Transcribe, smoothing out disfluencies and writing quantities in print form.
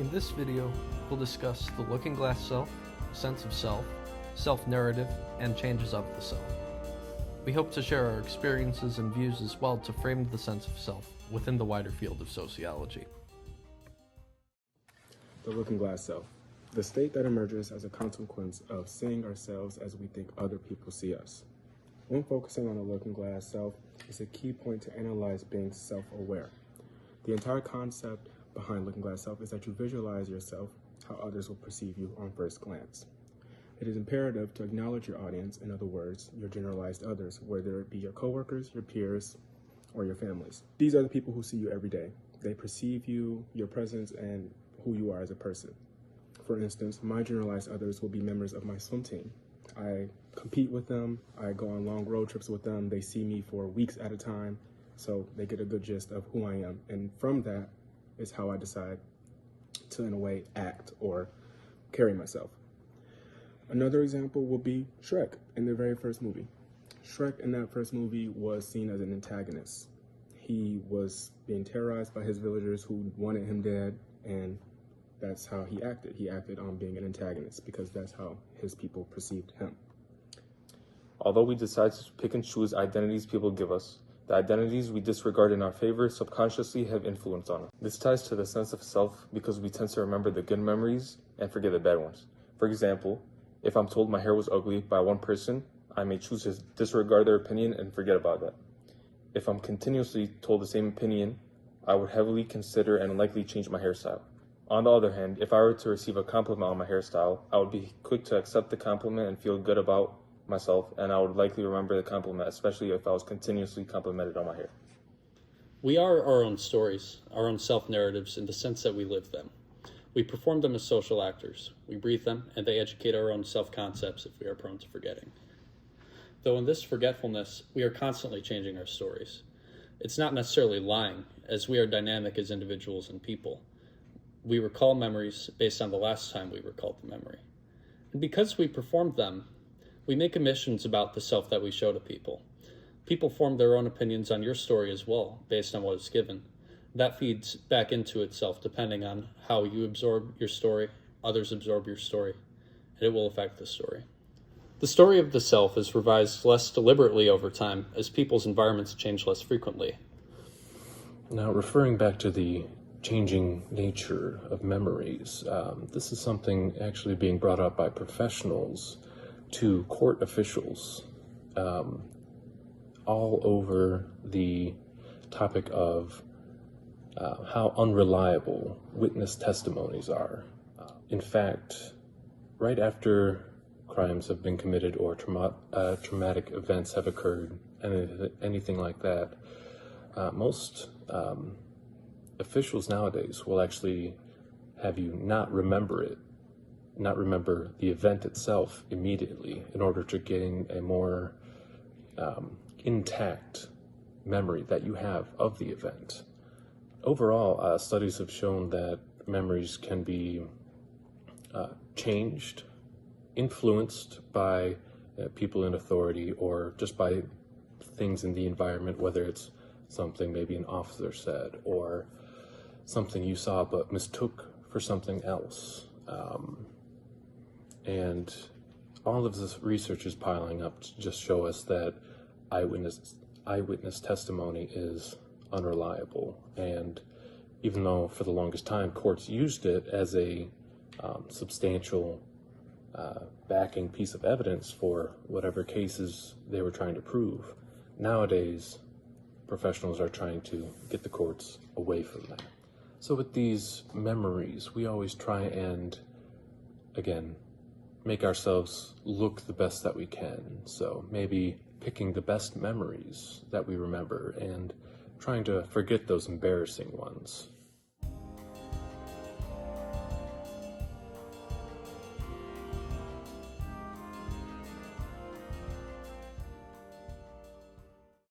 In this video, we'll discuss the looking glass self, sense of self, self-narrative, and changes of the self. We hope to share our experiences and views as well to frame the sense of self within the wider field of sociology. The looking glass self, the state that emerges as a consequence of seeing ourselves as we think other people see us. When focusing on the looking glass self is a key point to analyze being self-aware. The entire concept behind looking glass self is that you visualize yourself how others will perceive you on first glance. It is imperative to acknowledge your audience, in other words, your generalized others, whether it be your coworkers, your peers, or your families. These are the people who see you every day. They perceive you, your presence, and who you are as a person. For instance, my generalized others will be members of my swim team. I compete with them, I go on long road trips with them, they see me for weeks at a time, so they get a good gist of who I am. And from that is how I decide to, in a way, act or carry myself. Another example would be Shrek in the very first movie. Shrek in that first movie was seen as an antagonist. He was being terrorized by his villagers who wanted him dead, and that's how he acted. He acted on being an antagonist because that's how his people perceived him. Although we decide to pick and choose identities people give us, the identities we disregard in our favor subconsciously have influence on us. This ties to the sense of self because we tend to remember the good memories and forget the bad ones. For example, if I'm told my hair was ugly by one person, I may choose to disregard their opinion and forget about that. If I'm continuously told the same opinion, I would heavily consider and likely change my hairstyle. On the other hand, if I were to receive a compliment on my hairstyle, I would be quick to accept the compliment and feel good about myself, and I would likely remember the compliment, especially if I was continuously complimented on my hair. We are our own stories, our own self-narratives in the sense that we live them. We perform them as social actors. We breathe them, and they educate our own self-concepts if we are prone to forgetting. Though in this forgetfulness, we are constantly changing our stories. It's not necessarily lying, as we are dynamic as individuals and people. We recall memories based on the last time we recalled the memory. And because we performed them, we make omissions about the self that we show to people. People form their own opinions on your story as well, based on what is given. That feeds back into itself depending on how you absorb your story, others absorb your story, and it will affect the story. The story of the self is revised less deliberately over time as people's environments change less frequently. Now, referring back to the changing nature of memories, this is something actually being brought up by professionals to court officials all over the topic of how unreliable witness testimonies are. In fact, right after crimes have been committed or traumatic events have occurred, anything like that, most officials nowadays will actually have you not remember the event itself immediately in order to gain a more intact memory that you have of the event. Overall, studies have shown that memories can be changed, influenced by people in authority or just by things in the environment, whether it's something maybe an officer said or something you saw but mistook for something else. And all of this research is piling up to just show us that eyewitness testimony is unreliable. And even though for the longest time courts used it as a substantial backing piece of evidence for whatever cases they were trying to prove, nowadays professionals are trying to get the courts away from that. So with these memories, we always try and, again, make ourselves look the best that we can. So maybe picking the best memories that we remember and trying to forget those embarrassing ones.